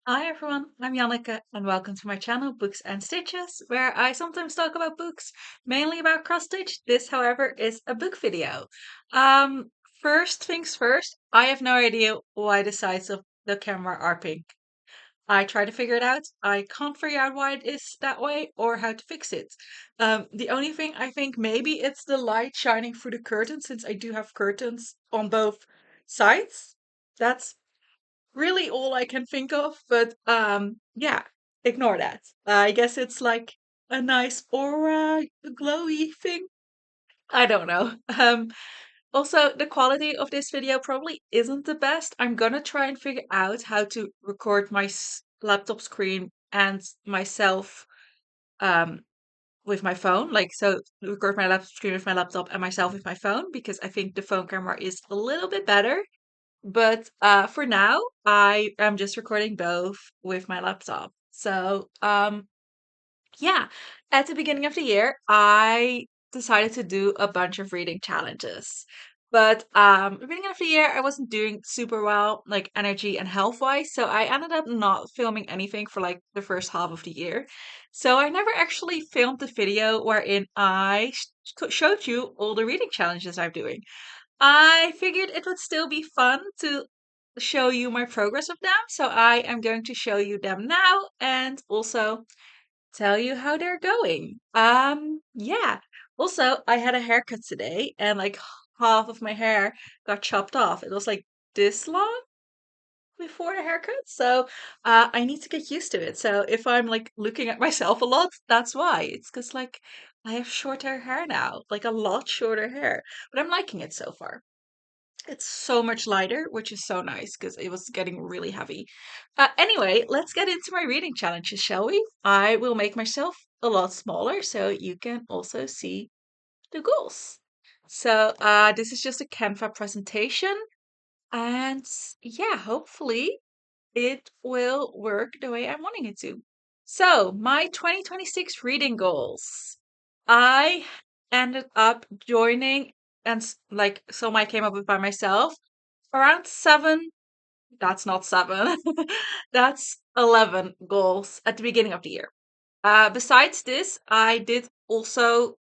Hi everyone, I'm Janneke and welcome to my channel Books and Stitches, where I sometimes talk about books, mainly about cross stitch. This, however, is a book video. Um, First things first, I have no idea why the sides of the camera are pink. I try to figure it out. I can't figure out why it is that way or how to fix it. The only thing I think maybe it's the light shining through the curtains, since I do have curtains on both sides. That's really all I can think of, but yeah, ignore that. I guess it's like a nice aura, glowy thing. I don't know. Also, the quality of this video probably isn't the best. I'm gonna try and figure out how to record my laptop screen and myself um with my phone. Like, so record my laptop screen with my laptop and myself with my phone, because I think the phone camera is a little bit better. But for now, I am just recording both with my laptop. So yeah, at the beginning of the year, I decided to do a bunch of reading challenges. But the beginning of the year, I wasn't doing super well, like energy and health wise. So I ended up not filming anything for like the first half of the year. So I never actually filmed the video wherein I showed you all the reading challenges I'm doing. I figured it would still be fun to show you my progress of them, so I am going to show you them now and also tell you how they're going. Yeah. Also, I had a haircut today and like half of my hair got chopped off. It was like this long before the haircut, so I need to get used to it. So if I'm like looking at myself a lot, that's why. It's because like I have shorter hair now, like a lot shorter hair, but I'm liking it so far. It's so much lighter, which is so nice because it was getting really heavy. Anyway, let's get into my reading challenges, shall we? I will make myself a lot smaller so you can also see the goals. So, this is just a Canva presentation, and yeah, hopefully it will work the way I'm wanting it to. So, my 2026 reading goals. I ended up joining and like some I came up with by myself around seven. That's not seven. That's 11 goals at the beginning of the year. Besides this, I did also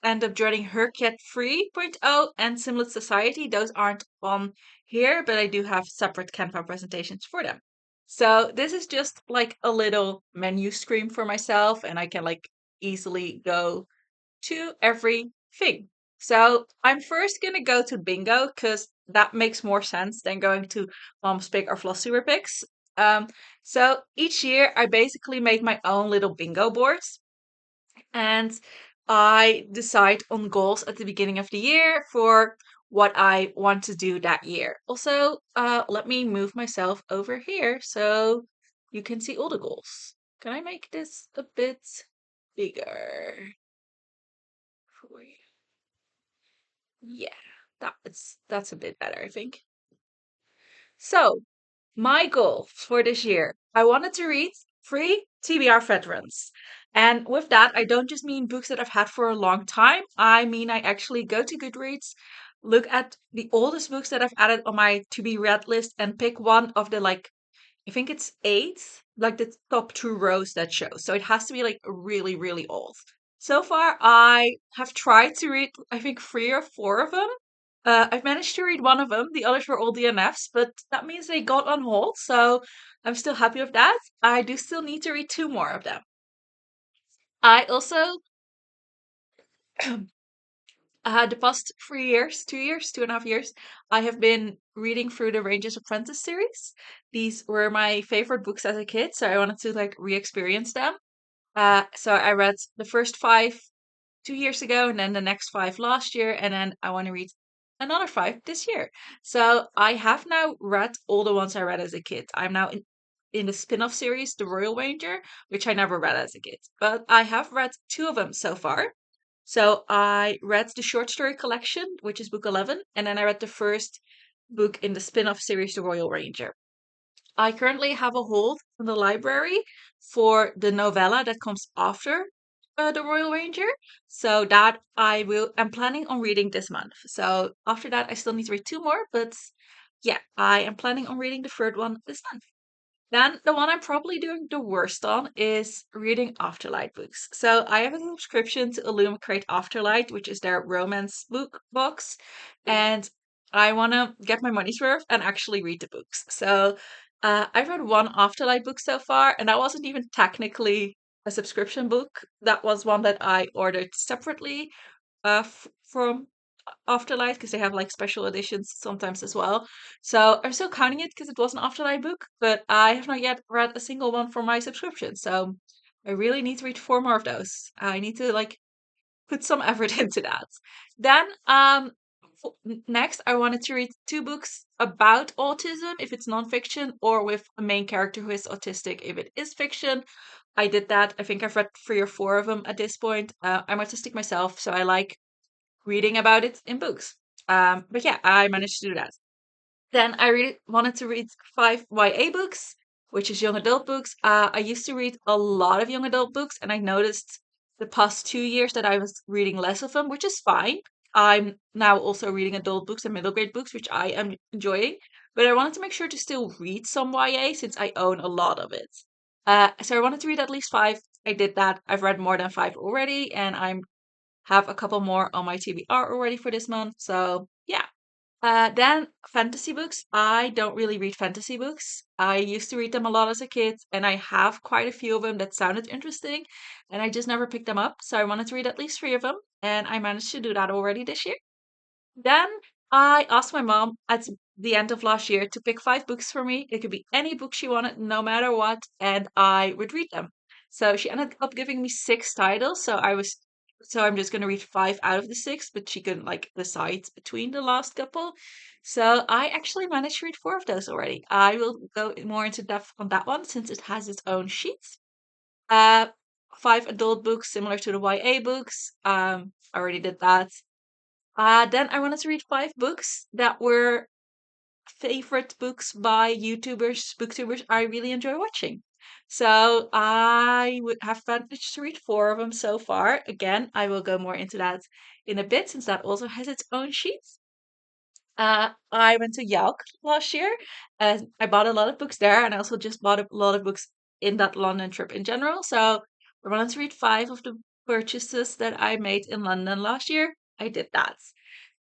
end up joining HRCYED 3.0 and Simlet Society. Those aren't on here, but I do have separate Canva presentations for them. So this is just like a little menu screen for myself, and I can like easily go to everything. So I'm first gonna go to bingo because that makes more sense than going to Mom's Pick or Floss Super Picks. Um, so each year I basically made my own little bingo boards, and I decide on goals at the beginning of the year for what I want to do that year. Also, let me move myself over here so you can see all the goals. Can I make this a bit bigger for you? Yeah, that's a bit better, I think. So, my goal for this year, I wanted to read three TBR veterans. And with that, I don't just mean books that I've had for a long time. I mean, I actually go to Goodreads, look at the oldest books that I've added on my to be read list, and pick one of the like, I think it's eight, like the top two rows that show. So it has to be like really, really old. So far, I have tried to read, I think, three or four of them. I've managed to read one of them. The others were all DNFs, but that means they got on hold. So I'm still happy with that. I do still need to read two more of them. I also, the past 3 years, 2 years, 2.5 years, I have been reading through the Ranger's Apprentice series. These were my favorite books as a kid, so I wanted to like re-experience them. So I read the first five 2 years ago, and then the next five last year, and then I want to read another five this year. So I have now read all the ones I read as a kid. I'm now in the spin-off series, The Royal Ranger, which I never read as a kid, but I have read two of them so far. So I read the short story collection, which is book 11, and then I read the first book in the spin-off series, The Royal Ranger. I currently have a hold in the library for the novella that comes after the Royal Ranger. So that I'm planning on reading this month. So after that, I still need to read two more, but yeah, I am planning on reading the third one this month. Then the one I'm probably doing the worst on is reading Afterlight books. So I have a subscription to Illumicrate Afterlight, which is their romance box, and I want to get my money's worth and actually read the books. So I've read one Afterlight book so far, and that wasn't even technically a subscription book. That was one that I ordered separately from Afterlight because they have like special editions sometimes as well. So I'm still counting it because it was an Afterlight book, but I have not yet read a single one for my subscription. So I really need to read four more of those. I need to like put some effort into that. Then next I wanted to read two books about autism if it's nonfiction, or with a main character who is autistic if it is fiction. I did that. I think I've read three or four of them at this point. I'm autistic myself, so I like reading about it in books. But yeah, I managed to do that. Then I really wanted to read five YA books, which is young adult books. I used to read a lot of young adult books, and I noticed the past 2 years that I was reading less of them, which is fine. I'm now also reading adult books and middle grade books, which I am enjoying. But I wanted to make sure to still read some YA since I own a lot of it. So I wanted to read at least five. I did that. I've read more than five already, and I'm have a couple more on my TBR already for this month. So yeah. Then fantasy books. I don't really read fantasy books. I used to read them a lot as a kid, and I have quite a few of them that sounded interesting, and I just never picked them up. So I wanted to read at least three of them, and I managed to do that already this year. Then I asked my mom at the end of last year to pick five books for me. It could be any book she wanted, no matter what, and I would read them. So she ended up giving me six titles. So I'm just gonna read five out of the six, but she couldn't like decide between the last couple. So I actually managed to read four of those already. I will go more into depth on that one since it has its own sheets. Uh, five adult books similar to the YA books. I already did that. Then I wanted to read five books that were favorite books by YouTubers, booktubers I really enjoy watching. So I would have managed to read four of them so far. Again, I will go more into that in a bit since that also has its own sheets. I went to Yelk last year and I bought a lot of books there, and I also just bought a lot of books in that London trip in general. So I wanted to read five of the purchases that I made in London last year. I did that.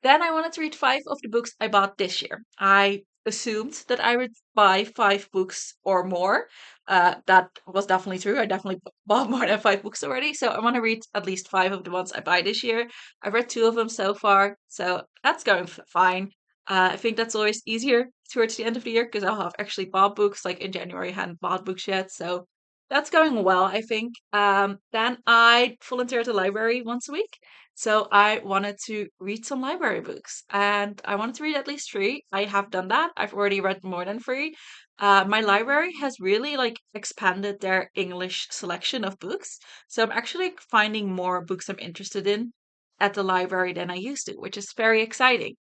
Then I wanted to read five of the books I bought this year. I assumed that I would buy five books or more. That was definitely true. I definitely bought more than five books already. So I want to read at least five of the ones I buy this year. I've read two of them so far, so that's going fine. I think that's always easier towards the end of the year because I'll have actually bought books. Like in January, I hadn't bought books yet, so that's going well, I think. Then I volunteer at the library once a week, so I wanted to read some library books, and I wanted to read at least three. I have done that. I've already read more than three. My library has really like expanded their English selection of books, so I'm actually finding more books I'm interested in at the library than I used to, which is very exciting.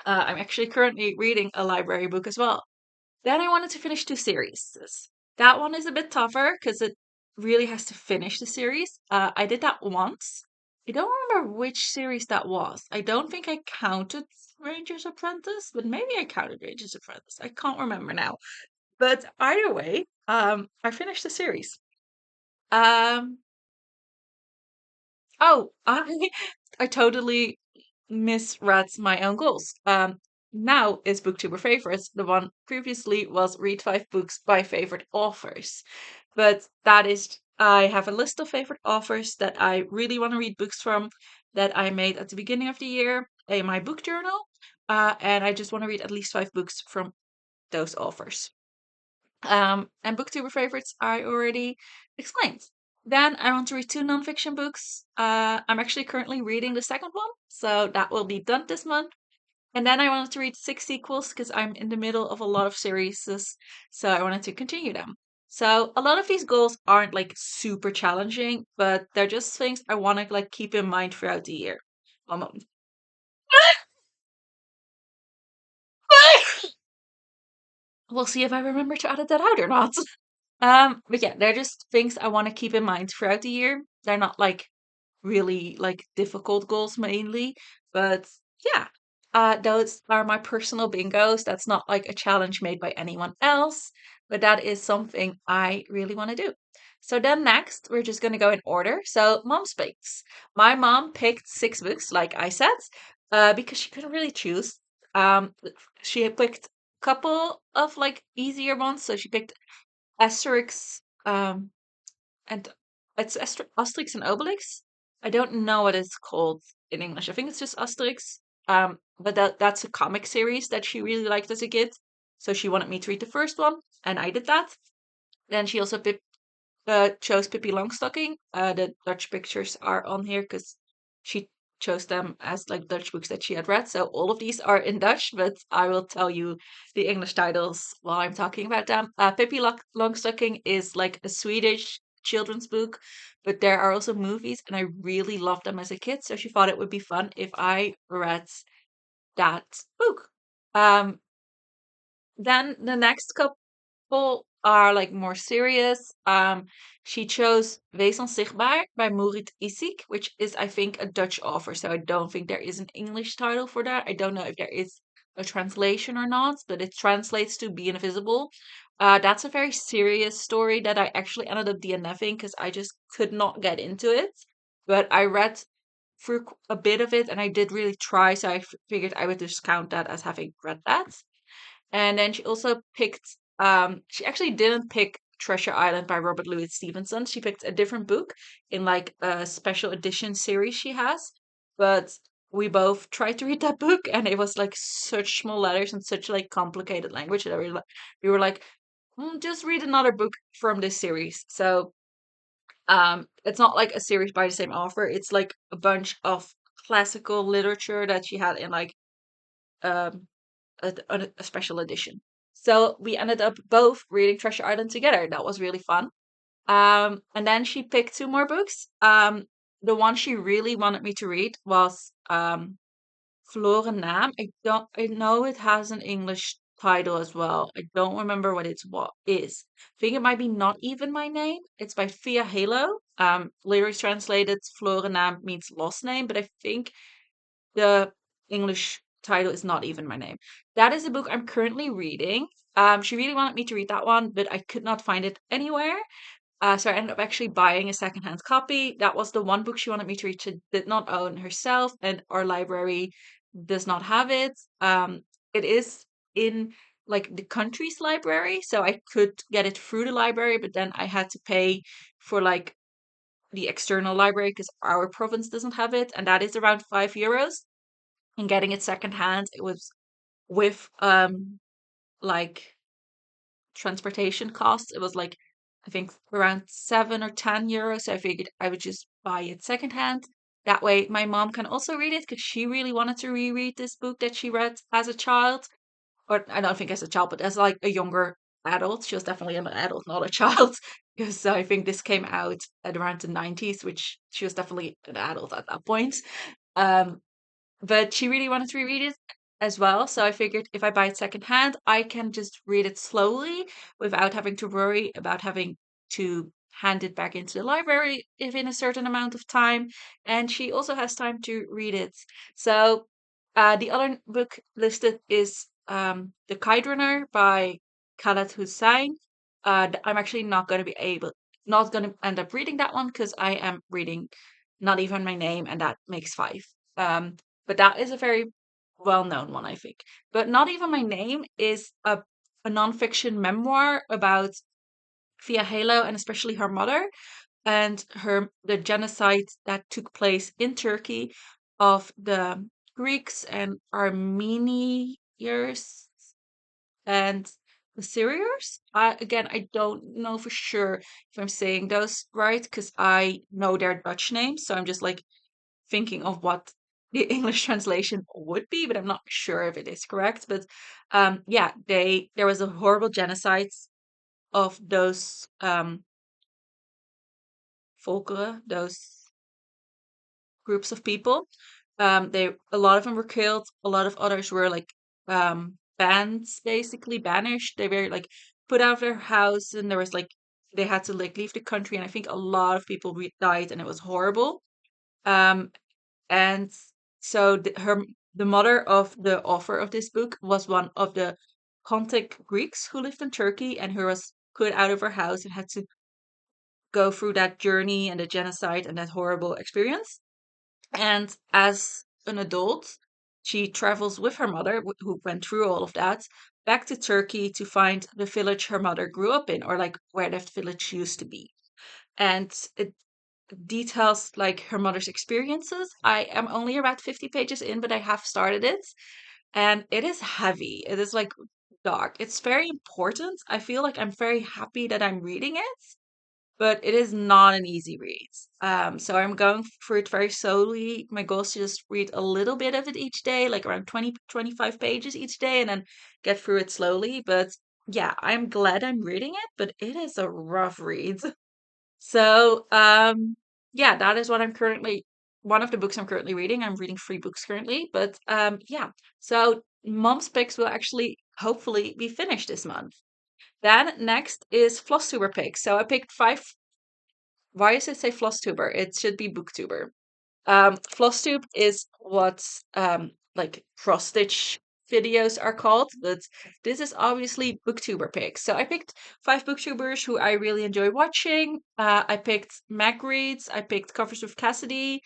I'm actually currently reading a library book as well. Then I wanted to finish two series. That one is a bit tougher because it really has to finish the series. I did that once. I don't remember which series that was. I don't think I counted Ranger's Apprentice, but maybe I counted Ranger's Apprentice. I can't remember now. But either way, I finished the series. Um, oh, I totally misread my own goals. Now is booktuber favorites. The one previously was read five books by favorite authors. But that is, I have a list of favorite authors that I really want to read books from that I made at the beginning of the year in my book journal. And I just want to read at least five books from those authors. And booktuber favorites I already explained. Then I want to read two nonfiction books. I'm actually currently reading the second one, so that will be done this month. And then I wanted to read six sequels because I'm in the middle of a lot of series, so I wanted to continue them. So a lot of these goals aren't like super challenging, but they're just things I want to like keep in mind throughout the year. One moment. We'll see if I remember to edit that out or not. But yeah, they're just things I want to keep in mind throughout the year. They're not like really like difficult goals mainly, but yeah. those are my personal bingos. That's not like a challenge made by anyone else, but that is something I really want to do. So then next, we're just going to go in order. So mom's picks. My mom picked 6 books, like I said, because she couldn't really choose. Um, she had picked a couple of like easier ones. So she picked Asterix, and it's Asterix and Obelix. I don't know what it's called in English. I think it's just Asterix. But that's a comic series that she really liked as a kid. So she wanted me to read the first one, and I did that. Then she also chose Pippi Longstocking. The Dutch pictures are on here because she chose them as like Dutch books that she had read. So all of these are in Dutch, but I will tell you the English titles while I'm talking about them. Pippi Longstocking is like a Swedish children's book, but there are also movies, and I really loved them as a kid. So she thought it would be fun if I read that book. Um, then the next couple are like more serious. She chose Wees Onzichtbaar by Murit Isik, which is, I think, a Dutch author. So I don't think there is an English title for that. I don't know if there is a translation or not, but it translates to Be Invisible. That's a very serious story that I actually ended up DNFing because I just could not get into it. But I read through a bit of it and I did really try, so I figured I would just count that as having read that. And then she also picked, she actually didn't pick Treasure Island by Robert Louis Stevenson. She picked a different book in like a special edition series she has. But we both tried to read that book and it was like such small letters and such like complicated language that we were like, just read another book from this series. So it's not like a series by the same author. It's like a bunch of classical literature that she had in like um a special edition. So we ended up both reading Treasure Island together. That was really fun. And then she picked 2 more books. The one she really wanted me to read was Verloren Naam. I know it has an English title as well. I don't remember what is. I think it might be Not Even My Name. It's by Fia Halo. Literally translated, Verloren Naam means lost name, but I think the English title is Not Even My Name. That is a book I'm currently reading. She really wanted me to read that one, but I could not find it anywhere. So I ended up actually buying a secondhand copy. That was the one book she wanted me to read. She did not own herself, and our library does not have it. It is in like the country's library, so I could get it through the library, but then I had to pay for like the external library because our province doesn't have it, and that is around €5. And getting it secondhand, it was with like transportation costs. It was like I think around €7 or €10. So I figured I would just buy it secondhand. That way, my mom can also read it because she really wanted to reread this book that she read as a child, or I don't think as a child, but as like a younger adult. She was definitely an adult, not a child, because I think this came out at around the 90s, which she was definitely an adult at that point. Um, but she really wanted to reread it as well. So I figured if I buy it secondhand, I can just read it slowly without having to worry about having to hand it back into the library within a certain amount of time. And she also has time to read it. So the other book listed is The Kite Runner by Khaled Hussein. I'm actually not going to end up reading that one because I am reading Not Even My Name, and that makes 5. Um, but that is a very well-known one, I think. But Not Even My Name is a nonfiction memoir about Via Halo and especially her mother and the genocide that took place in Turkey of the Greeks and Armenians and the Syrians. Again, I don't know for sure if I'm saying those right because I know their Dutch names, so I'm just like thinking of what the English translation would be, but I'm not sure if it is correct. But yeah, there was a horrible genocide of those volkeren, those groups of people. A lot of them were killed. A lot of others were like banned, basically banished. They were like put out of their house, and there was like they had to like leave the country. And I think a lot of people died, and it was horrible. Um, and so her the mother of the author of this book was one of the Pontic Greeks who lived in Turkey and who was put out of her house and had to go through that journey and the genocide and that horrible experience. And as an adult, she travels with her mother, who went through all of that, back to Turkey to find the village her mother grew up in, or like where that village used to be. And it details like her mother's experiences. I am only about 50 pages in, but I have started it, and it is heavy. It is like dark. It's very important. I feel like I'm very happy that I'm reading it, but it is not an easy read. So I'm going through it very slowly. My goal is to just read a little bit of it each day, like around 20, 25 pages each day, and then get through it slowly. But yeah, I'm glad I'm reading it, but it is a rough read. So, yeah, that is what I'm currently one of the books I'm currently reading. I'm reading 3 books currently, but yeah. So Mom's Picks will actually hopefully be finished this month. Then next is Flosstuber Picks. So I picked 5. Why does it say Flosstuber? It should be Booktube. Flosstube is what like cross stitch videos are called, but this is obviously booktuber picks. So I picked 5 booktubers who I really enjoy watching. I picked Meg Reads, I picked Covers with Cassidy,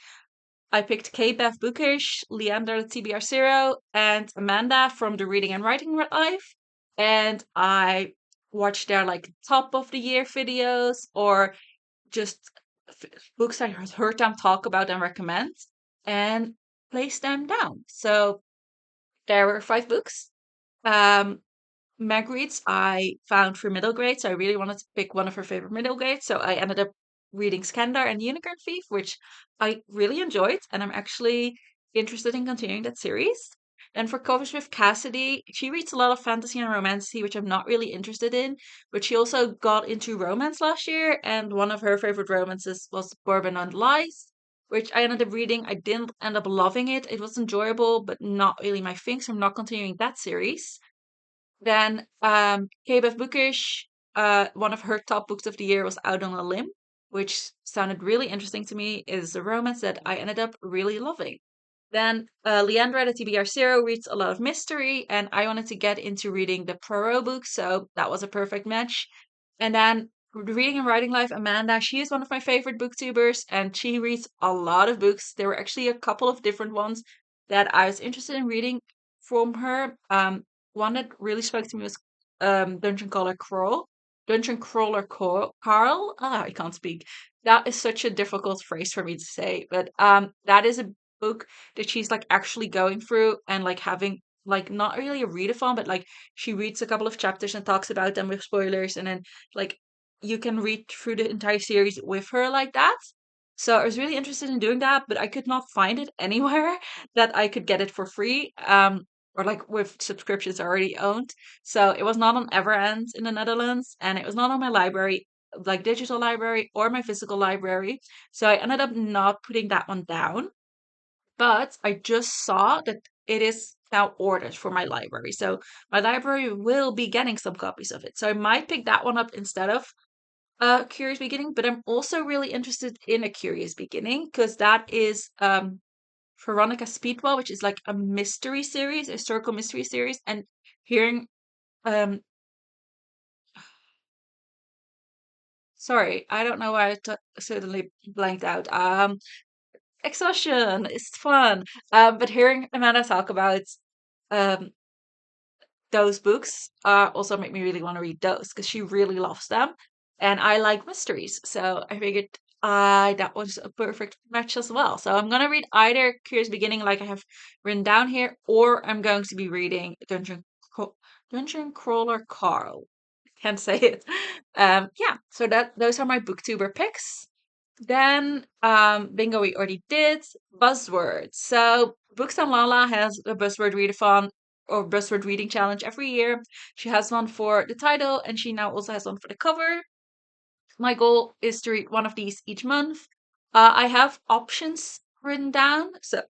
I picked K-Bev Bookish, Leander the TBR0, and Amanda from the Reading and Writing Life. And I watched their like top of the year videos or just books I heard them talk about and recommend and place them down. So there were 5 books. Um, Meg reads I found for middle grade, so I really wanted to pick one of her favorite middle grades. So I ended up reading Skandar and Unicorn Thief, which I really enjoyed, and I'm actually interested in continuing that series. Then for Covers with Cassidy, she reads a lot of fantasy and romance, which I'm not really interested in, but she also got into romance last year, and one of her favorite romances was Bourbon and Lies, which I ended up reading. I didn't end up loving it. It was enjoyable, but not really my thing, so I'm not continuing that series. Then K-Bev Bookish, one of her top books of the year was Out on a Limb, which sounded really interesting to me. It is a romance that I ended up really loving. Then Leandra, the TBR0, reads a lot of mystery, and I wanted to get into reading the Poirot books, so that was a perfect match. And then Reading and Writing Life, Amanda, she is one of my favorite booktubers, and she reads a lot of books. There were actually a couple of different ones that I was interested in reading from her. One that really spoke to me was Dungeon Crawler Carl. Ah, I can't speak. That is such a difficult phrase for me to say, but that is a book that she's like actually going through and like having like not really a readathon, but like she reads a couple of chapters and talks about them with spoilers, and then like you can read through the entire series with her like that. So I was really interested in doing that, but I could not find it anywhere that I could get it for free. Or like with subscriptions already owned. So it was not on Everend in the Netherlands, and it was not on my library, like digital library or my physical library. So I ended up not putting that one down. But I just saw that it is now ordered for my library. So my library will be getting some copies of it. So I might pick that one up instead of A Curious Beginning. But I'm also really interested in A Curious Beginning because that is Veronica Speedwell, which is like a mystery series, a historical mystery series. And hearing um sorry, I don't know why suddenly blanked out. Exhaustion is fun. But hearing Amanda talk about um those books also make me really want to read those because she really loves them, and I like mysteries, so I figured that was a perfect match as well. So I'm gonna read either Curious Beginning, like I have written down here, or I'm going to be reading Dungeon Crawler Carl. Can't say it. Yeah. So those are my booktuber picks. Then bingo we already did. Buzzwords. So Books and Lala has a buzzword readathon or buzzword reading challenge every year. She has one for the title and she now also has one for the cover. My goal is to read one of these each month. I have options written down. So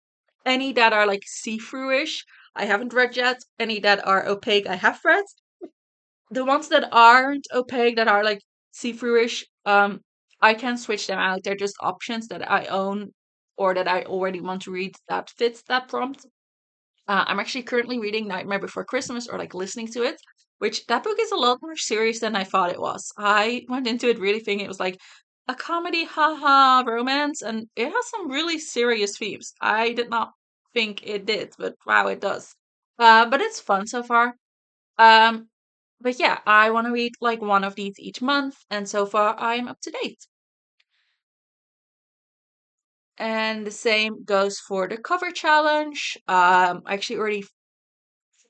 any that are like see-through-ish, I haven't read yet. Any that are opaque, I have read. The ones that aren't opaque, that are like see-through-ish, I can switch them out. They're just options that I own or that I already want to read that fits that prompt. I'm actually currently reading Nightmare Before Christmas, or like listening to it, which that book is a lot more serious than I thought it was. I went into it really thinking it was like a comedy, haha, romance, and it has some really serious themes. I did not think it did, but wow, it does. But it's fun so far. Um, but yeah, I want to read like one of these each month, and so far I'm up to date. And the same goes for the cover challenge. I actually already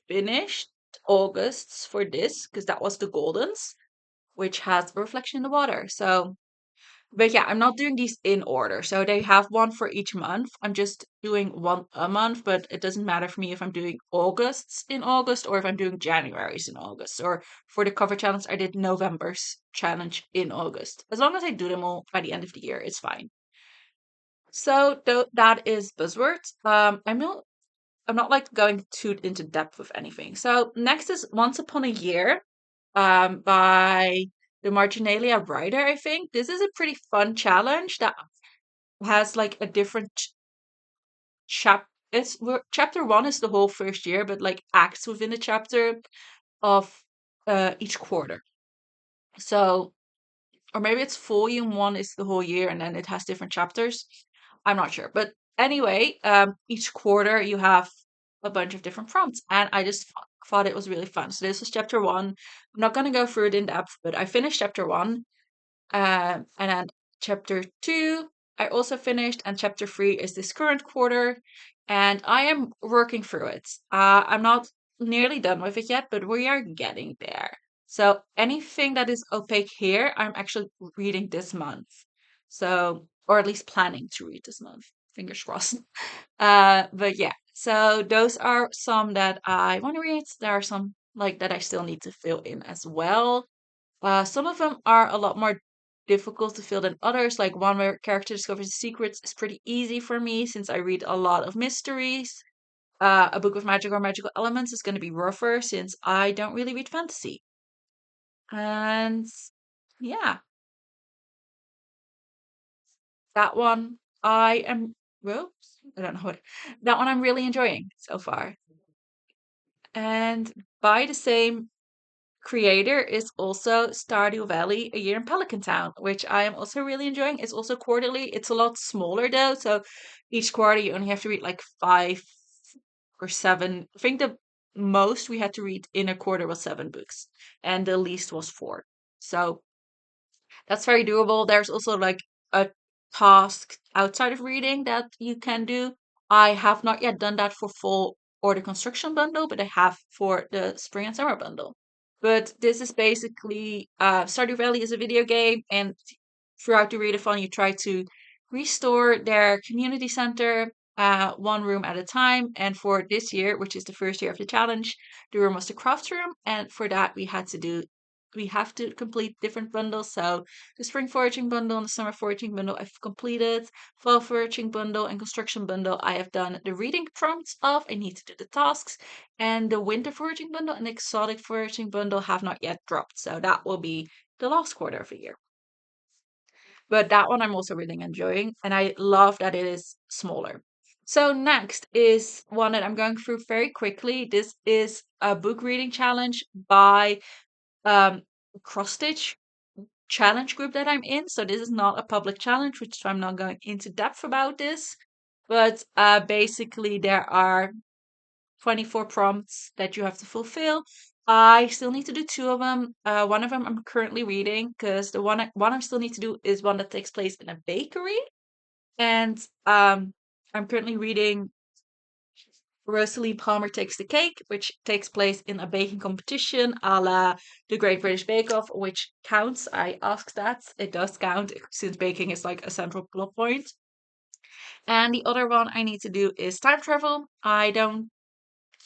finished August's for this because that was the Goldens, which has a reflection in the water. So, but yeah, I'm not doing these in order. So they have one for each month. I'm just doing one a month, but it doesn't matter for me if I'm doing August's in August or if I'm doing January's in August. Or for the cover challenge, I did November's challenge in August. As long as I do them all by the end of the year, it's fine. So that is buzzwords. I'm not like going too into depth with anything. So next is Once Upon a Year, by the Marginalia writer, I think. This is a pretty fun challenge that has like a different chapter one is the whole first year, but like acts within the chapter of each quarter. So, or maybe it's volume one is the whole year and then it has different chapters. I'm not sure. But anyway, each quarter you have a bunch of different prompts, and I just thought it was really fun. So this was chapter one. I'm not going to go through it in depth, but I finished chapter one, and then chapter two I also finished, and chapter three is this current quarter, and I am working through it. I'm not nearly done with it yet, but we are getting there. So anything that is opaque here, I'm actually reading this month. So, or at least planning to read this month. Fingers crossed. But yeah, so those are some that I want to read. There are some like that I still need to fill in as well. Some of them are a lot more difficult to fill than others. Like one where character discovers secrets is pretty easy for me since I read a lot of mysteries. A book with magic or magical elements is going to be rougher since I don't really read fantasy. And yeah, that one I am. Whoops, I don't know what. That one I'm really enjoying so far. And by the same creator is also Stardew Valley, A Year in Pelican Town, which I am also really enjoying. It's also quarterly. It's a lot smaller though, so each quarter you only have to read like 5 or 7. I think the most we had to read in a quarter was 7 books, and the least was 4. So that's very doable. There's also like a task outside of reading that you can do. I have not yet done that for fall or the construction bundle, but I have for the spring and summer bundle. But this is basically Stardew Valley is a video game, and throughout the readathon, you try to restore their community center one room at a time. And for this year, which is the first year of the challenge, the room was the craft room, and for that we have to complete different bundles. So the spring foraging bundle and the summer foraging bundle I've completed. Fall foraging bundle and construction bundle I have done the reading prompts of. I need to do the tasks. And the winter foraging bundle and exotic foraging bundle have not yet dropped. So that will be the last quarter of the year. But that one I'm also really enjoying, and I love that it is smaller. So next is one that I'm going through very quickly. This is a book reading challenge by cross stitch challenge group that I'm in. So this is not a public challenge, which I'm not going into depth about this. But basically, there are 24 prompts that you have to fulfill. I still need to do 2 of them. One of them I'm currently reading because the one I still need to do is one that takes place in a bakery. And I'm currently reading Rosalie Palmer Takes the Cake, which takes place in a baking competition a la the Great British Bake Off, which counts. I asked that. It does count since baking is like a central plot point. And the other one I need to do is time travel. I don't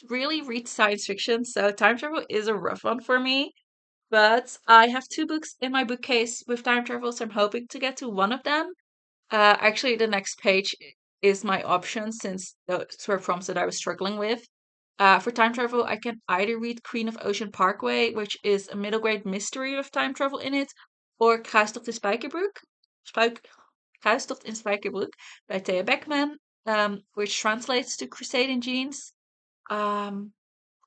really read science fiction, so time travel is a rough one for me. But I have 2 books in my bookcase with time travel, so I'm hoping to get to one of them. Actually, the next page is my options since those were prompts that I was struggling with. For time travel, I can either read Queen of Ocean Parkway, which is a middle grade mystery with time travel in it, or Kruistocht in Spijkerbroek, Kruistocht in Spijkerbroek by Thea Beckman, which translates to Crusade in Jeans. Um,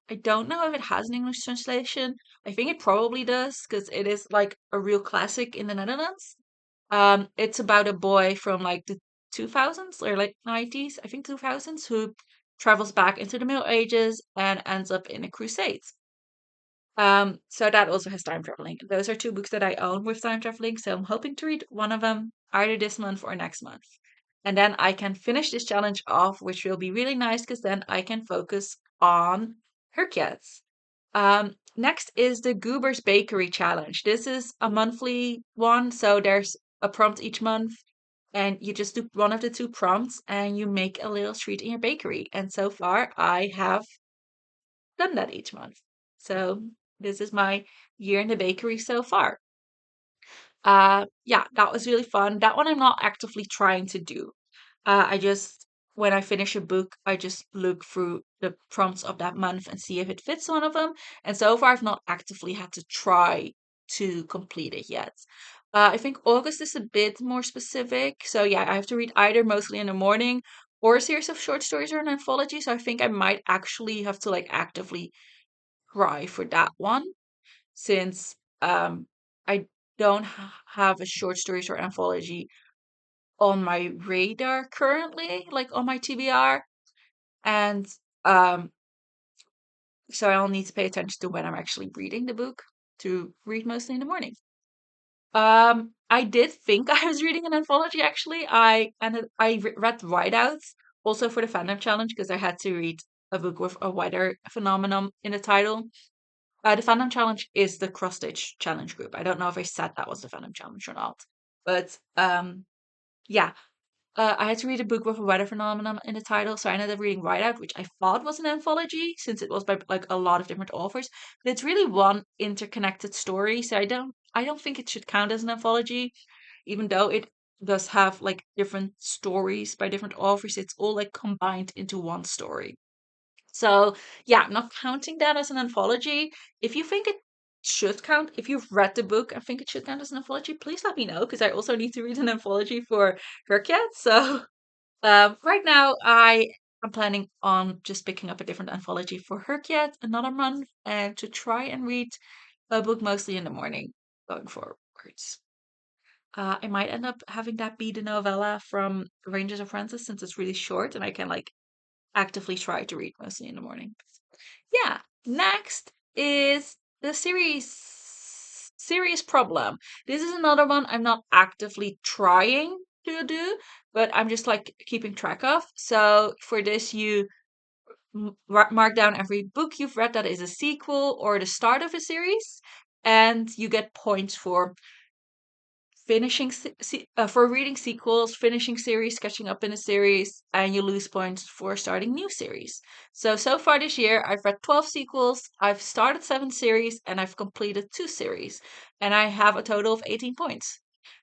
I don't know if it has an English translation. I think it probably does because it is like a real classic in the Netherlands. It's about a boy from like the 2000s or like 90s, I think 2000s, who travels back into the Middle Ages and ends up in a crusade. So that also has time traveling. Those are two books that I own with time traveling. So I'm hoping to read one of them either this month or next month. And then I can finish this challenge off, which will be really nice because then I can focus on Hercules. Next is the Goober's Bakery Challenge. This is a monthly one, so there's a prompt each month, and you just do one of the two prompts and you make a little treat in your bakery. And so far, I have done that each month. So this is my year in the bakery so far. Yeah, that was really fun. That one I'm not actively trying to do. I just, when I finish a book, I just look through the prompts of that month and see if it fits one of them. And so far, I've not actively had to try to complete it yet. I think August is a bit more specific. So yeah, I have to read either mostly in the morning or a series of short stories or an anthology. So I think I might actually have to like actively try for that one since I don't have a short stories or anthology on my radar currently, like on my TBR. And um, so I'll need to pay attention to when I'm actually reading the book to read mostly in the morning. I did think I was reading an anthology actually. Read Whiteouts also for the fandom challenge because I had to read a book with a wider phenomenon in the title. The fandom challenge is the cross stitch challenge group. I don't know if I said that was the fandom challenge or not, but yeah, I had to read a book with a weather phenomenon in the title, so I ended up reading Whiteout, which I thought was an anthology since it was by like a lot of different authors. But it's really one interconnected story, so I don't think it should count as an anthology, even though it does have like different stories by different authors. It's all like combined into one story. So yeah, I'm not counting that as an anthology. If you think it should count, if you've read the book and think it should count as an anthology, please let me know because I also need to read an anthology for Hercat. So right now I am planning on just picking up a different anthology for Hercat another month and to try and read a book mostly in the morning going forwards. I might end up having that be the novella from Ranges of Francis since it's really short and I can like actively try to read mostly in the morning. Yeah. Next is the serious problem. This is another one I'm not actively trying to do, but I'm just like keeping track of. So for this, you mark down every book you've read that is a sequel or the start of a series, and you get points for for reading sequels, finishing series, catching up in a series, and you lose points for starting new series. So far this year, I've read 12 sequels, I've started 7 series, and I've completed 2 series, and I have a total of 18 points.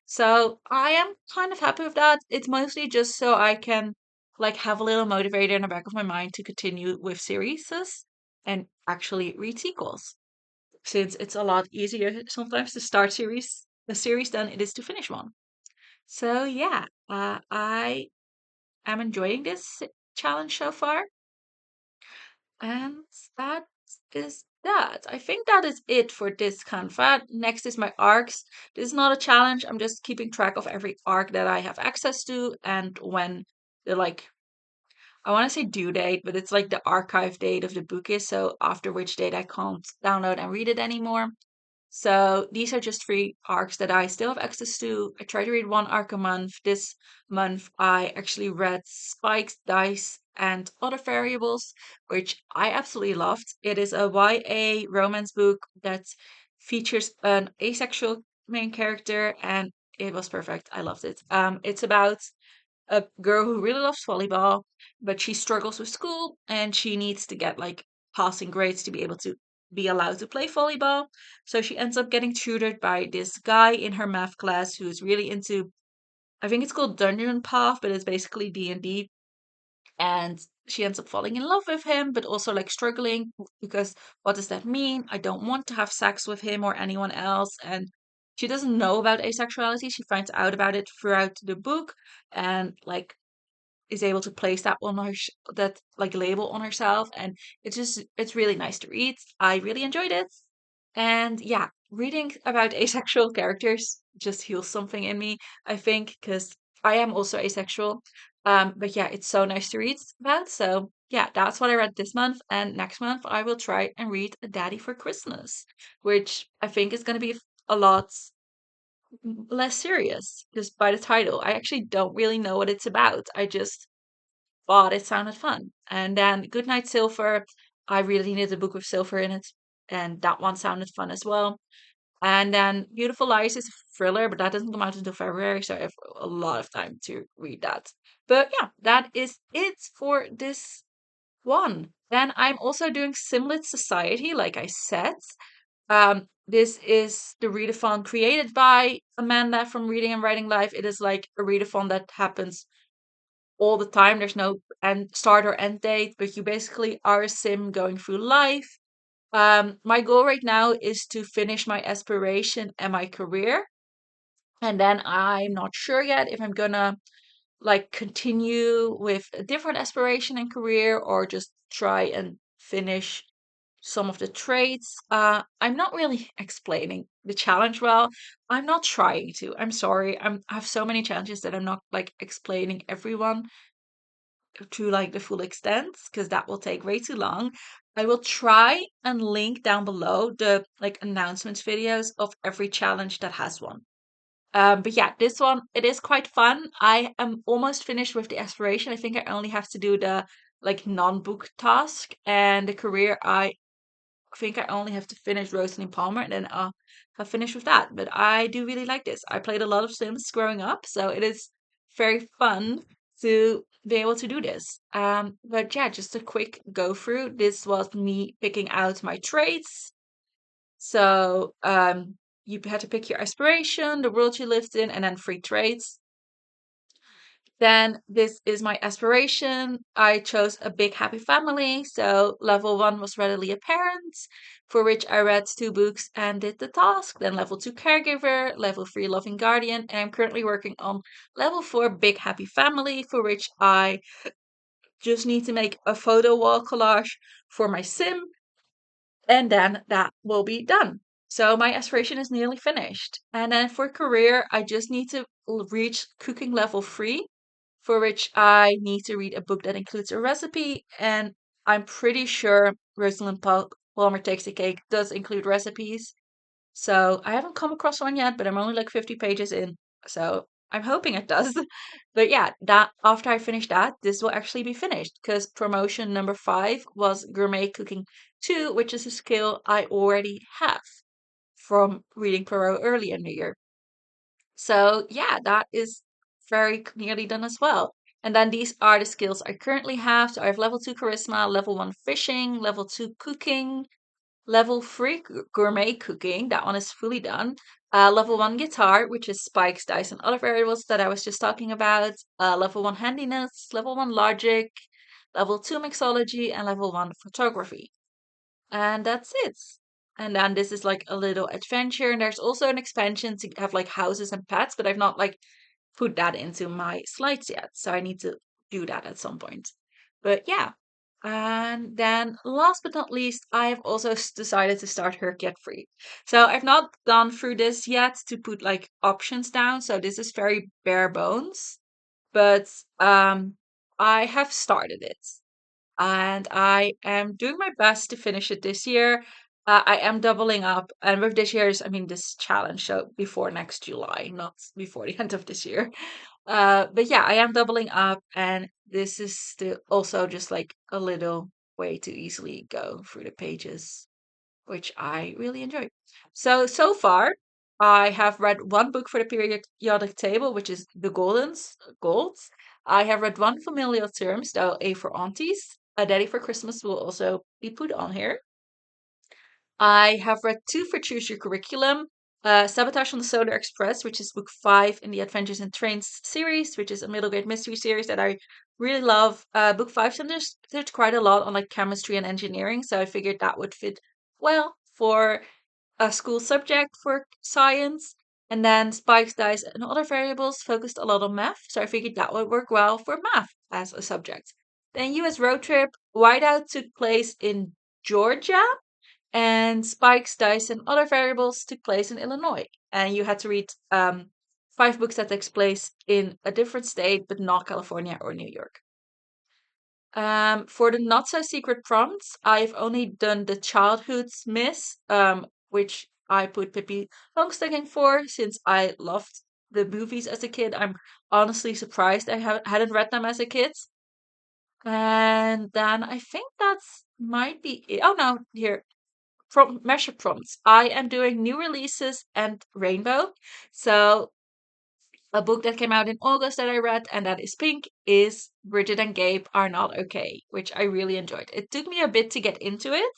So I am kind of happy with that. It's mostly just so I can like have a little motivator in the back of my mind to continue with series and actually read sequels since it's a lot easier sometimes to start a series than it is to finish one. So yeah, I am enjoying this challenge so far, and that is that. I think that is it for this canva. Next is my arcs. This is not a challenge. I'm just keeping track of every arc that I have access to and when the like I want to say due date, but it's like the archive date of the book is, so after which date I can't download and read it anymore. So these are just 3 arcs that I still have access to. I try to read 1 arc a month. This month I actually read Spikes, Dice, and Other Variables, which I absolutely loved. It is a YA romance book that features an asexual main character, and it was perfect. I loved it. It's about a girl who really loves volleyball, but she struggles with school and she needs to get like passing grades to be able to be allowed to play volleyball. So she ends up getting tutored by this guy in her math class who's really into I think it's called Dungeon Path, but it's basically D&D. And she ends up falling in love with him, but also like struggling because what does that mean? I don't want to have sex with him or anyone else. And she doesn't know about asexuality. She finds out about it throughout the book. And like is able to place that on that like label on herself, and it's really nice to read. I really enjoyed it. And yeah, reading about asexual characters just heals something in me, I think, because I am also asexual. But yeah, it's so nice to read about. So yeah, that's what I read this month. And next month I will try and read A Daddy for Christmas, which I think is going to be a lot less serious just by the title. I actually don't really know what it's about. I just thought it sounded fun. And then Goodnight Silver, I really needed a book with silver in it, and that one sounded fun as well. And then Beautiful Lies is a thriller, but that doesn't come out until February, so I have a lot of time to read that. But yeah, that is it for this one. Then I'm also doing Simlet Society, like I said. This is the readathon created by Amanda from Reading and Writing Live. It is like a readathon that happens all the time. There's no end start or end date, but you basically are a sim going through life. My goal right now is to finish my aspiration and my career. And then I'm not sure yet if I'm gonna like continue with a different aspiration and career or just try and finish some of the traits. I'm not really explaining the challenge well. I'm not trying to. I'm sorry. I have so many challenges that I'm not like explaining everyone to like the full extent because that will take way too long. I will try and link down below the like announcements videos of every challenge that has one. But yeah, this one it is quite fun. I am almost finished with the aspiration. I think I only have to do the like non-book task and the career. I think I only have to finish Rosalind Palmer and then I'll have finished with that. But I do really like this. I played a lot of Sims growing up, so it is very fun to be able to do this. But yeah, just a quick go through. This was me picking out my traits. So you had to pick your aspiration, the world you lived in, and then three traits. Then this is my aspiration. I chose a big happy family. So level one was readily apparent, for which I read two books and did the task. Then level two caregiver, level three loving guardian, and I'm currently working on level four big happy family, for which I just need to make a photo wall collage for my sim, and then that will be done. So my aspiration is nearly finished. And then for career, I just need to reach cooking level three, for which I need to read a book that includes a recipe. And I'm pretty sure Palmer Takes the Cake does include recipes. So I haven't come across one yet, but I'm only like 50 pages in. So I'm hoping it does. But yeah, that after I finish that, this will actually be finished because promotion number 5 was gourmet cooking 2, which is a skill I already have from reading Perot earlier in the year. So yeah, that is very nearly done as well. And then these are the skills I currently have. So I have level 2 charisma, level 1 fishing, level 2 cooking, level 3 gourmet cooking. That one is fully done. Level 1 guitar, which is spikes, dice, and other variables that I was just talking about. Level 1 handiness, level 1 logic, level 2 mixology, and level 1 photography. And that's it. And then this is like a little adventure. And there's also an expansion to have like houses and pets, but I've not like put that into my slides yet. So I need to do that at some point. But yeah. And then last but not least, I have also decided to start Her Get Free. So I've not gone through this yet to put like options down. So this is very bare bones, but I have started it and I am doing my best to finish it this year. I am doubling up, and with this year's, I mean, this challenge, so before next July, not before the end of this year. But yeah, I am doubling up, and this is still also just like a little way to easily go through the pages, which I really enjoy. So far, I have read one book for the periodic table, which is The Golds. I have read one familiar terms, though A for Aunties. A Daddy for Christmas will also be put on here. I have read two for Choose Your Curriculum. Sabotage on the Solar Express, which is book 5 in the Adventures in Trains series, which is a middle grade mystery series that I really love. Book 5 centers quite a lot on like chemistry and engineering, so I figured that would fit well for a school subject for science. And then spikes, dice, and other variables focused a lot on math, so I figured that would work well for math as a subject. Then US road trip, whiteout took place in Georgia, and spikes, dice, and other variables took place in Illinois. And you had to read 5 books that takes place in a different state, but not California or New York. For the not so secret prompts, I've only done the childhood's miss, which I put Pippi Longstocking for since I loved the movies as a kid. I'm honestly surprised I hadn't read them as a kid. And then I think that's might be it. Oh no, here measure prompts. I am doing new releases and Rainbow. So a book that came out in August that I read and that is pink is Bridget and Gabe Are Not Okay, which I really enjoyed. It took me a bit to get into it.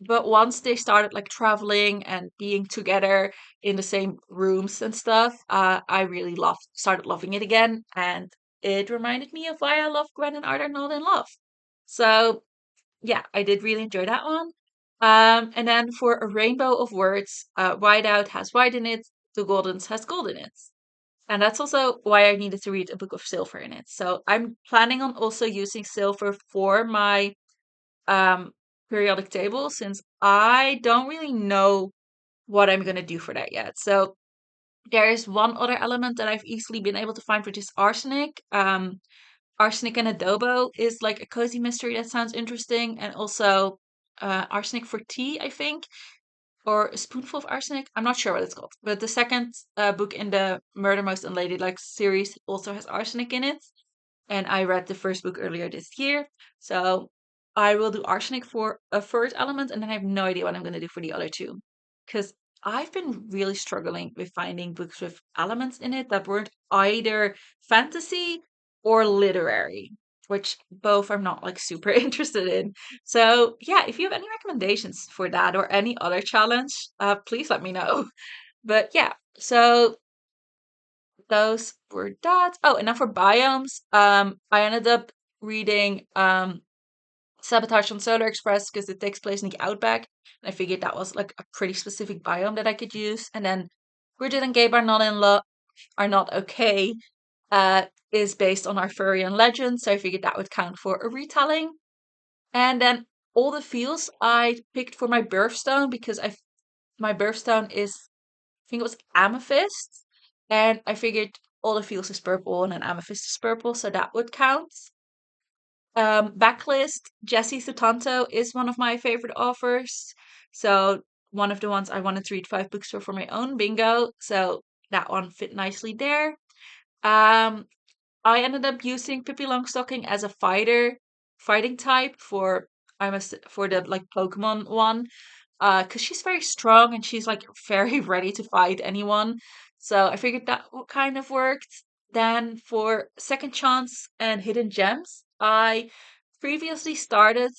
But once they started like traveling and being together in the same rooms and stuff, I really started loving it again. And it reminded me of why I love Gwen and Art Are Not in Love. So yeah, I did really enjoy that one. And then for a rainbow of words, whiteout has white in it, the goldens has gold in it. And that's also why I needed to read a book of silver in it. So I'm planning on also using silver for my um, periodic table since I don't really know what I'm going to do for that yet. So there is one other element that I've easily been able to find, which is arsenic. Arsenic and adobo is like a cozy mystery that sounds interesting. And also arsenic for tea, I think, or a spoonful of arsenic. I'm not sure what it's called. But the second book in the Murder Most Unladylike series also has arsenic in it. And I read the first book earlier this year. So I will do arsenic for a first element, and then I have no idea what I'm going to do for the other two. Because I've been really struggling with finding books with elements in it that weren't either fantasy or literary, which both I'm not like super interested in. So yeah, if you have any recommendations for that or any other challenge, please let me know. But yeah, so those were that. Oh, and now for biomes, I ended up reading Sabotage on Solar Express because it takes place in the Outback, and I figured that was like a pretty specific biome that I could use. And then Bridget and Gabe Are Not in Love Are Not Okay is based on Arthurian legend, so I figured that would count for a retelling. And then all the feels I picked for my birthstone because my birthstone is I think it was amethyst, and I figured all the feels is purple and an amethyst is purple, so that would count. Backlist, Jesse Sutanto is one of my favorite authors. So one of the ones I wanted to read 5 books for my own bingo. So that one fit nicely there. Um, I ended up using Pippi Longstocking as a fighting type for for the like Pokemon one. Because she's very strong and she's like very ready to fight anyone. So I figured that kind of worked. Then for Second Chance and Hidden Gems, I previously started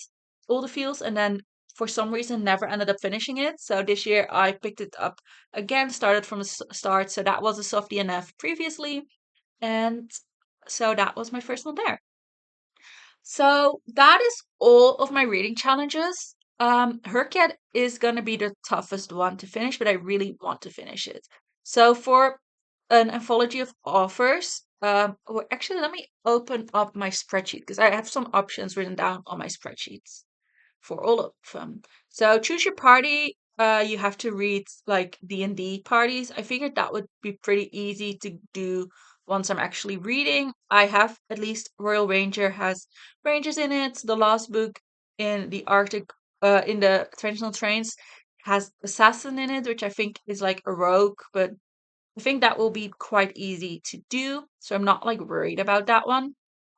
all the fields and then for some reason never ended up finishing it. So this year I picked it up again, started from the start. So that was a soft DNF previously. And so that was my first one there. So that is all of my reading challenges. HRCYED is going to be the toughest one to finish, but I really want to finish it. So for an anthology of authors, well, actually, let me open up my spreadsheet because I have some options written down on my spreadsheets for all of them. So choose your party. You have to read like D&D parties. I figured that would be pretty easy to do once I'm actually reading. I have at least Royal Ranger has rangers in it. The last book in the Arctic, in the Traditional Trains, has assassin in it, which I think is like a rogue, but I think that will be quite easy to do. So I'm not like worried about that one.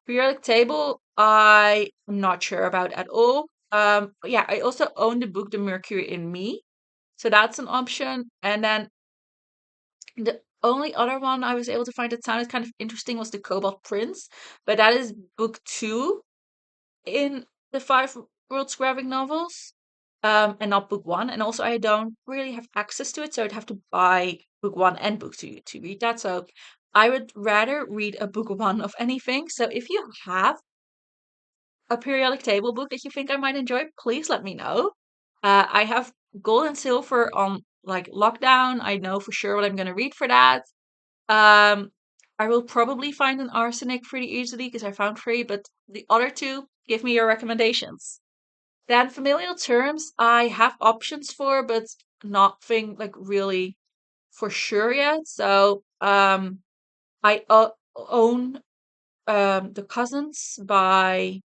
Periodic table, I am not sure about at all. But yeah, I also own the book The Mercury in Me. So that's an option. And then the only other one I was able to find that sounded kind of interesting was the Cobalt Prince. But that is book 2 in the 5 world's graphic novels. And not book 1. And also I don't really have access to it, so I'd have to buy book 1 and book 2 to read that. So I would rather read a book 1 of anything. So if you have a periodic table book that you think I might enjoy, please let me know. I have gold and silver on like lockdown. I know for sure what I'm going to read for that. Um, I will probably find an arsenic pretty easily because I found three, but the other two, give me your recommendations. Then familial terms, I have options for, but nothing like really for sure yet. So, I own The Cousins by,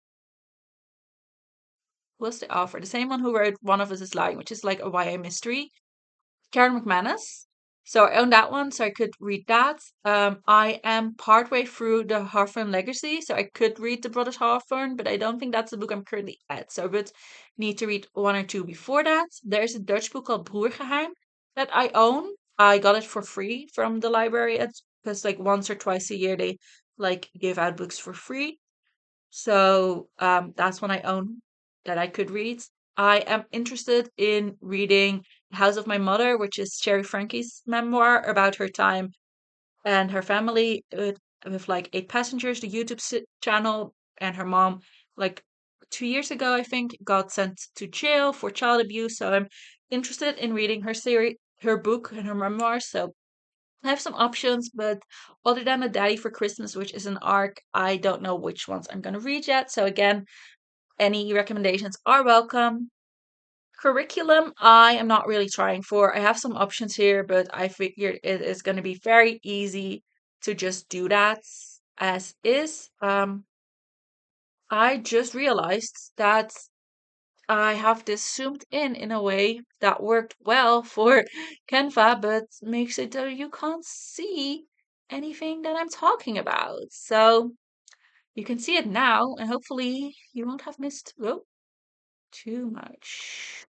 what's the author? The same one who wrote One of Us is Lying, which is like a YA mystery. Karen McManus. So I own that one, so I could read that. I am partway through the Hawthorne Legacy, so I could read the Brothers Hawthorne, but I don't think that's the book I'm currently at. So I would need to read one or two before that. There's a Dutch book called Broergeheim that I own. I got it for free from the library because like once or twice a year they like give out books for free. So that's one I own that I could read. I am interested in reading House of My Mother, which is Sherry Frankie's memoir about her time and her family with like eight passengers, the YouTube channel, and her mom, like 2 years ago, I think, got sent to jail for child abuse. So I'm interested in reading her series, her book, and her memoirs. So I have some options, but other than A Daddy for Christmas, which is an arc, I don't know which ones I'm going to read yet. So again, any recommendations are welcome. Curriculum, I am not really trying for. I have some options here, but I figured it is going to be very easy to just do that as is. I just realized that I have this zoomed in a way that worked well for Canva, but makes it so you can't see anything that I'm talking about. So you can see it now, and hopefully you won't have missed too much.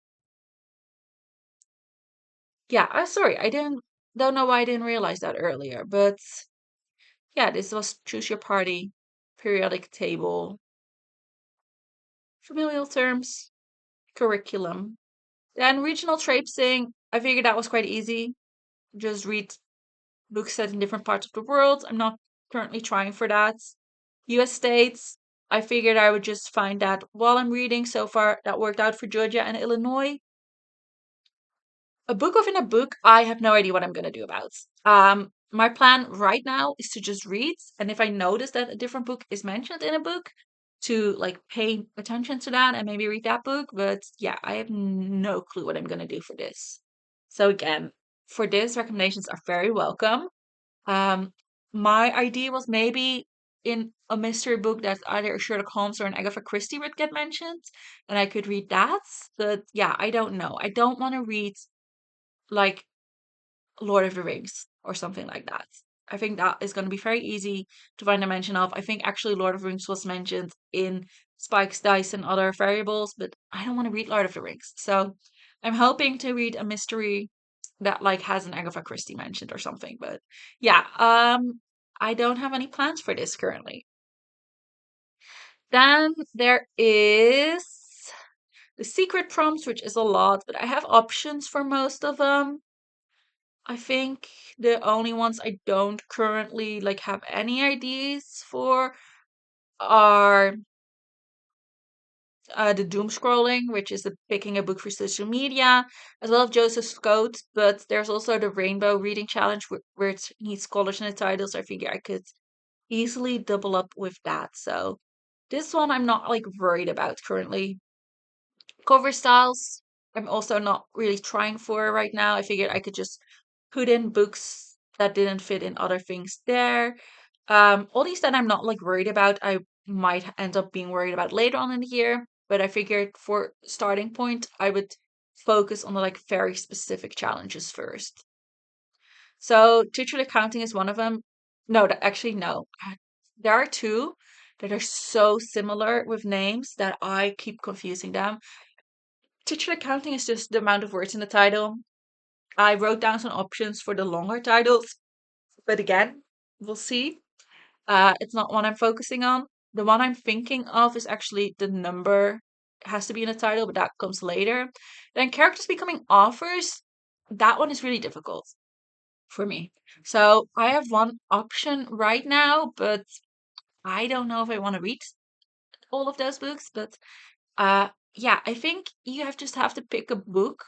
Yeah, sorry, I don't know why I didn't realize that earlier, but yeah, this was choose your party, periodic table, familial terms, curriculum. Then regional traipsing, I figured that was quite easy. Just read books set in different parts of the world. I'm not currently trying for that. US states, I figured I would just find that while I'm reading. So far, that worked out for Georgia and Illinois. A book within a book, I have no idea what I'm going to do about. My plan right now is to just read, and if I notice that a different book is mentioned in a book, to like pay attention to that and maybe read that book. But yeah, I have no clue what I'm going to do for this. So again, for this, recommendations are very welcome. Um, my idea was maybe in a mystery book that either a Sherlock Holmes or an Agatha Christie would get mentioned, and I could read that. But yeah, I don't know. I don't want to read like Lord of the Rings or something like that. I think that is going to be very easy to find a mention of. I think actually Lord of the Rings was mentioned in Spike's Dice and other variables, but I don't want to read Lord of the Rings. So I'm hoping to read a mystery that like has an Agatha Christie mentioned or something. But yeah, I don't have any plans for this currently. Then there is the secret prompts, which is a lot, but I have options for most of them. I think the only ones I don't currently like have any ideas for are the doom scrolling, which is the picking a book for social media, as well as Joseph Scott. But there's also the Rainbow Reading Challenge, where it needs colors in the title. So I figure I could easily double up with that. So this one I'm not like worried about currently. Cover styles, I'm also not really trying for right now. I figured I could just put in books that didn't fit in other things there. All these that I'm not like worried about, I might end up being worried about later on in the year. But I figured for starting point, I would focus on the like very specific challenges first. So teacher accounting is one of them. No, actually no. There are two that are so similar with names that I keep confusing them. Teacher accounting is just the amount of words in the title. I wrote down some options for the longer titles, but again, we'll see. It's not one I'm focusing on. The one I'm thinking of is actually the number has to be in the title, but that comes later. Then characters becoming authors, that one is really difficult for me. So I have one option right now, but I don't know if I want to read all of those books. But yeah, I think you just have to pick a book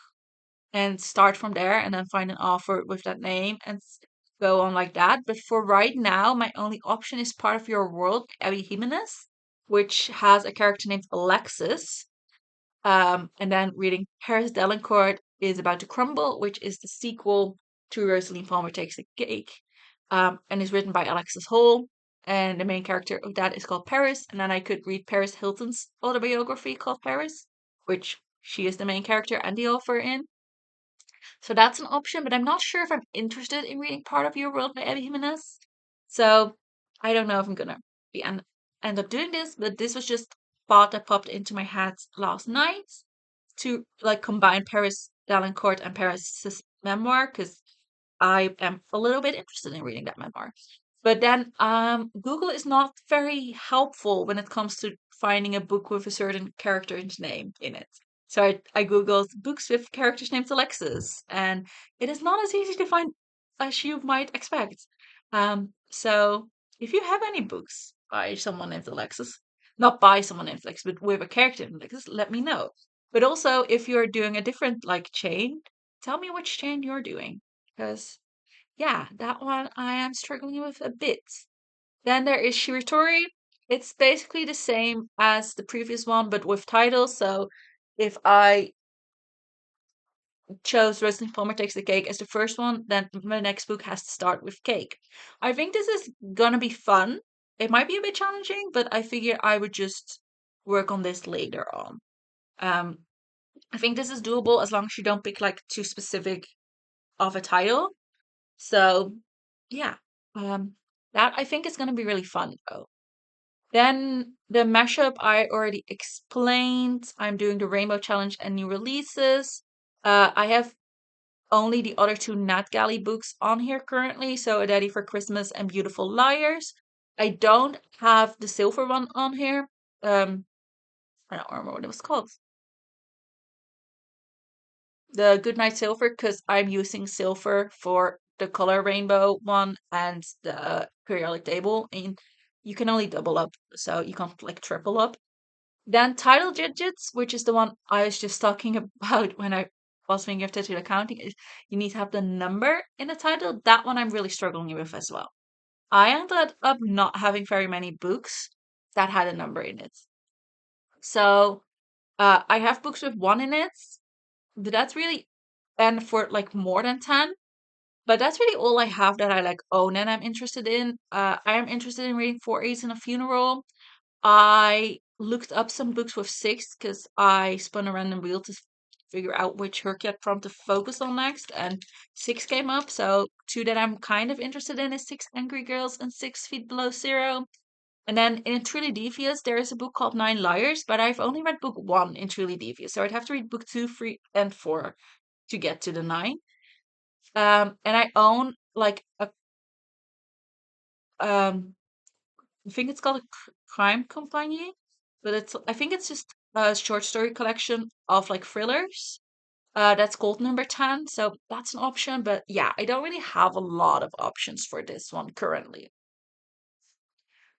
and start from there and then find an author with that name and go on like that. But for right now, my only option is Part of Your World, Abby Jimenez, which has a character named Alexis. And then reading Paris Delacourt is About to Crumble, which is the sequel to Rosaline Palmer Takes the Cake, and is written by Alexis Hall. And the main character of that is called Paris. And then I could read Paris Hilton's autobiography called Paris, which she is the main character and the author in. So that's an option, but I'm not sure if I'm interested in reading Part of Your World by Abby Jimenez. So I don't know if I'm gonna be end up doing this, but this was just thought that popped into my head last night to like combine Paris Delacourt and Paris's memoir because I am a little bit interested in reading that memoir. But then Google is not very helpful when it comes to finding a book with a certain character's name in it. So I Googled books with characters named Alexis, and it is not as easy to find as you might expect. So if you have any books by someone named Alexis, not by someone named Alexis, but with a character named Alexis, let me know. But also, if you're doing a different like chain, tell me which chain you're doing, because yeah, that one I am struggling with a bit. Then there is Shiritori. It's basically the same as the previous one, but with titles. So if I chose Roasting Palmer Takes the Cake as the first one, then my next book has to start with cake. I think this is gonna be fun. It might be a bit challenging, but I figure I would just work on this later on. Um, I think this is doable as long as you don't pick like too specific of a title. So yeah, um, that I think is gonna be really fun though. Then the mashup I already explained. I'm doing the Rainbow Challenge and new releases. I have only the other two Nat Galley books on here currently, so A Daddy for Christmas and Beautiful Liars. I don't have the silver one on here. I don't remember what it was called. The Goodnight Silver, because I'm using silver for the color rainbow one and the periodic table, and you can only double up, so you can't like triple up. Then title digits, which is the one I was just talking about when I was thinking of tattooed accounting, is you need to have the number in the title. That one I'm really struggling with as well. I ended up not having very many books that had a number in it. So I have books with one in it, but that's really, and for like more than 10, but that's really all I have that I like own and I'm interested in. I am interested in reading Four A's in a Funeral. I looked up some books with six because I spun a random wheel to figure out which Hercat prompt to focus on next, and six came up. So two that I'm kind of interested in is Six Angry Girls and 6 Feet Below Zero. And then in Truly Devious, there is a book called Nine Liars, but I've only read book one in Truly Devious, so I'd have to read book two, three, and four to get to the nine. And I own like a um I think it's called a crime compagnie, but it's I think it's just a short story collection of like thrillers. That's called number 10, so that's an option. But yeah, I don't really have a lot of options for this one currently.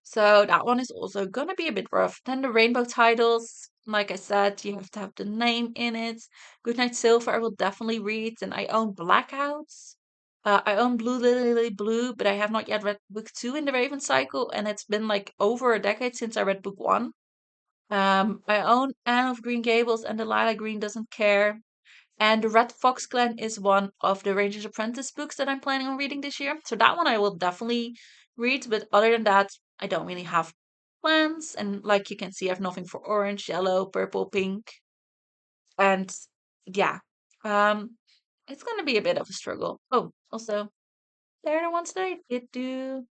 So that one is also gonna be a bit rough. Then the rainbow titles, like I said, you have to have the name in it. Goodnight Silver, I will definitely read, and I own Blackouts. I own Blue Lily Blue, but I have not yet read book two in the Raven Cycle, and it's been like over a decade since I read book one. I own Anne of Green Gables and Delilah Green Doesn't Care. And The Red Fox Clan is one of the Ranger's Apprentice books that I'm planning on reading this year. So that one I will definitely read. But other than that, I don't really have plans. And like you can see, I have nothing for orange, yellow, purple, pink. And yeah, um, it's going to be a bit of a struggle. Oh, also, they're the ones that I did do.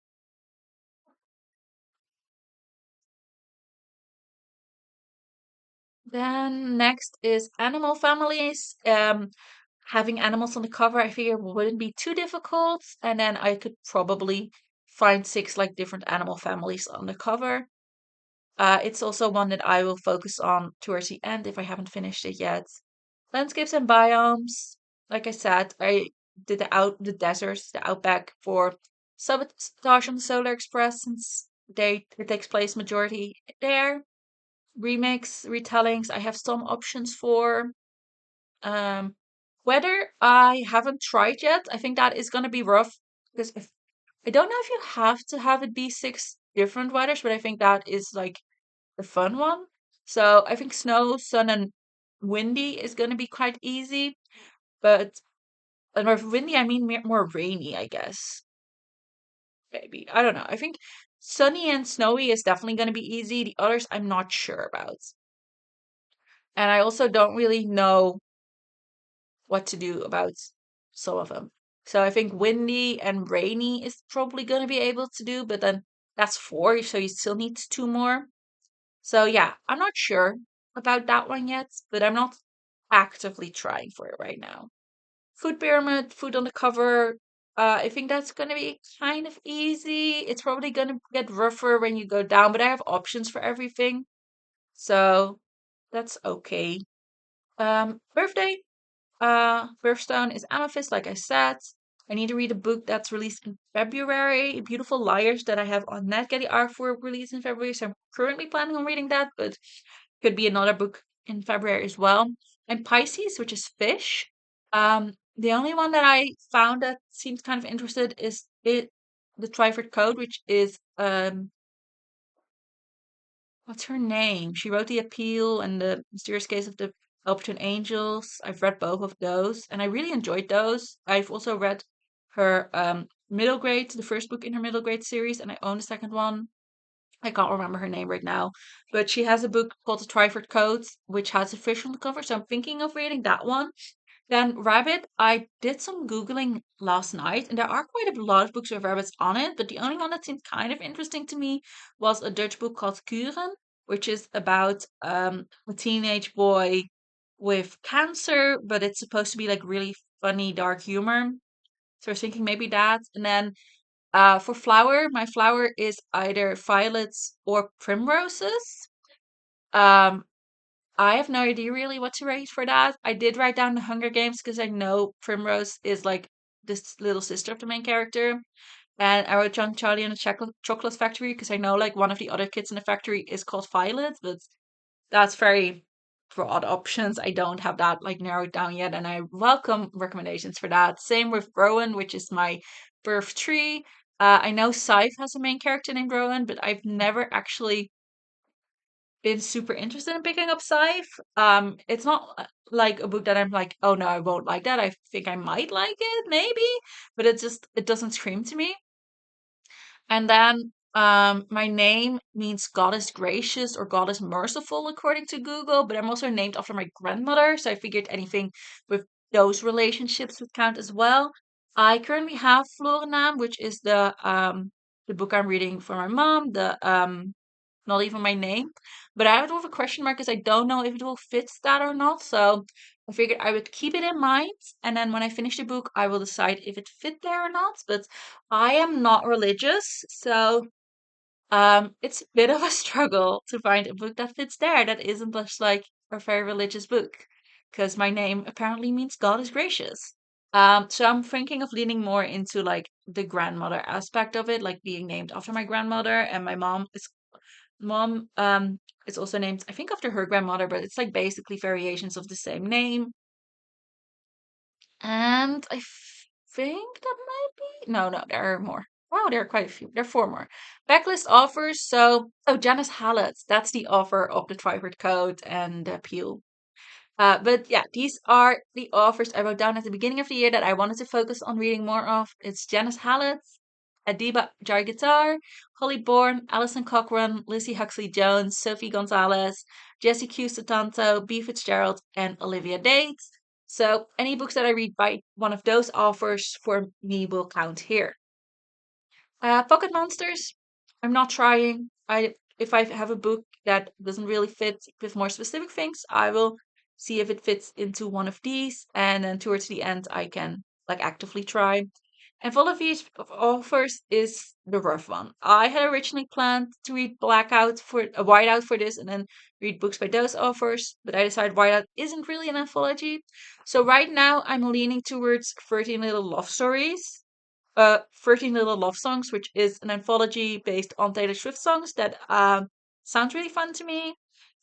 Then next is animal families. Having animals on the cover, I figure wouldn't be too difficult, and then I could probably find six like different animal families on the cover. It's also one that I will focus on towards the end if I haven't finished it yet. Landscapes and biomes. Like I said, I did the deserts, the outback for Sabotage on the Solar Express since it takes place majority there. Remakes, retellings, I have some options for. Um, Weather, I haven't tried yet. I think that is going to be rough because if I don't know if you have to have it be six different weathers, but I think that is like the fun one. So I think snow, sun, and windy is going to be quite easy. But and by windy, I mean more rainy, I guess. Maybe. I don't know. I think sunny and snowy is definitely going to be easy. The others, I'm not sure about. And I also don't really know what to do about some of them. So I think windy and rainy is probably going to be able to do, but then that's four, so you still need two more. So yeah, I'm not sure about that one yet, but I'm not actively trying for it right now. Food pyramid, food on the cover. I think that's going to be kind of easy. It's probably going to get rougher when you go down, but I have options for everything. So that's okay. Birthday. Birthstone is Amethyst, like I said. I need to read a book that's released in February, Beautiful Liars, that I have on net getting artwork released in February. So I'm currently planning on reading that, but could be another book in February as well. And Pisces, which is fish. The only one that I found that seems kind of interested is the Twyford Code, which is what's her name? She wrote The Appeal and The Mysterious Case of the Elberton Angels. I've read both of those and I really enjoyed those. I've also read her middle grade, the first book in her middle grade series, and I own the second one. I can't remember her name right now, but she has a book called The Twyford Codes, which has a fish on the cover. So I'm thinking of reading that one. Then rabbit, I did some Googling last night, and there are quite a lot of books with rabbits on it, but the only one that seemed kind of interesting to me was a Dutch book called Kuren, which is about a teenage boy with cancer, but it's supposed to be like really funny, dark humor. So I was thinking maybe that. And then for flower, my flower is either violets or primroses. Um, I have no idea really what to rate for that. I did write down the Hunger Games because I know Primrose is like this little sister of the main character. And I wrote John Charlie and the Chocolate Factory because I know like one of the other kids in the factory is called Violet, but that's very broad options. I don't have that like narrowed down yet, and I welcome recommendations for that. Same with Rowan, which is my birth tree. I know Scythe has a main character named Rowan, but I've never actually been super interested in picking up Scythe. It's not like a book that I'm like, oh no, I won't like that. I think I might like it, maybe, but it doesn't scream to me. And then my name means God is gracious or God is merciful according to Google, but I'm also named after my grandmother, so I figured anything with those relationships would count as well. I currently have Florennaam, which is the book I'm reading for my mom, the not even my name. But I have it with a question mark because I don't know if it will fit that or not. So I figured I would keep it in mind. And then when I finish the book, I will decide if it fit there or not. But I am not religious. So it's a bit of a struggle to find a book that fits there that isn't just like a very religious book. Because my name apparently means God is gracious. So I'm thinking of leaning more into like the grandmother aspect of it, like being named after my grandmother, and my mom is also named, I think, after her grandmother, but it's like basically variations of the same name. And think that might be no, there are more. Wow, there are quite a few. There are four more. Backlist offers. So, oh, Janice Hallett. That's the author of the Twyford Code and the Appeal. But yeah, these are the authors I wrote down at the beginning of the year that I wanted to focus on reading more of. It's Janice Hallett, Adiba Jargatar, Holly Bourne, Alison Cochrane, Lizzie Huxley Jones, Sophie Gonzalez, Jessie Q. Sutanto, B. Fitzgerald, and Olivia Dates. So any books that I read by one of those authors for me will count here. Pocket Monsters. I'm not trying. I If I have a book that doesn't really fit with more specific things, I will see if it fits into one of these, and then towards the end, I can like actively try. And Full of these offers is the rough one. I had originally planned to read Whiteout for this, and then read books by those authors, but I decided Whiteout isn't really an anthology. So right now, I'm leaning towards 13 Little Love Stories 13 Little Love Songs, which is an anthology based on Taylor Swift songs that sounds really fun to me.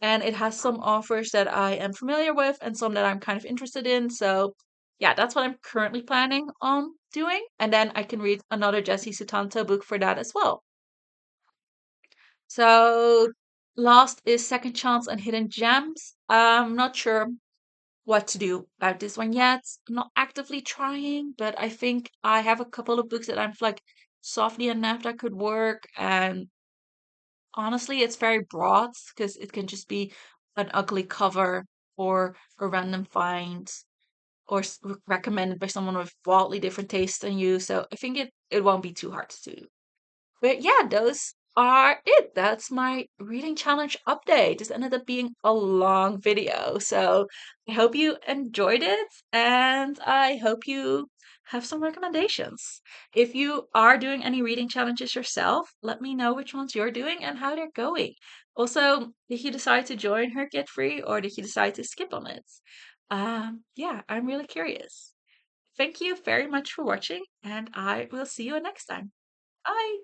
And it has some authors that I am familiar with and some that I'm kind of interested in. So yeah, that's what I'm currently planning on doing. And then I can read another Jesse Sutanto book for that as well. So last is Second Chance and Hidden Gems. I'm not sure what to do about this one yet. I'm not actively trying, but I think I have a couple of books that I'm like softly enough that could work. And honestly, it's very broad because it can just be an ugly cover or a random find or recommended by someone with wildly different taste than you. So I think it won't be too hard to do. But yeah, those are it. That's my reading challenge update. This ended up being a long video. So I hope you enjoyed it and I hope you have some recommendations. If you are doing any reading challenges yourself, let me know which ones you're doing and how they're going. Also, did you decide to join her Get Free or did you decide to skip on it? Yeah, I'm really curious. Thank you very much for watching and I will see you next time. Bye.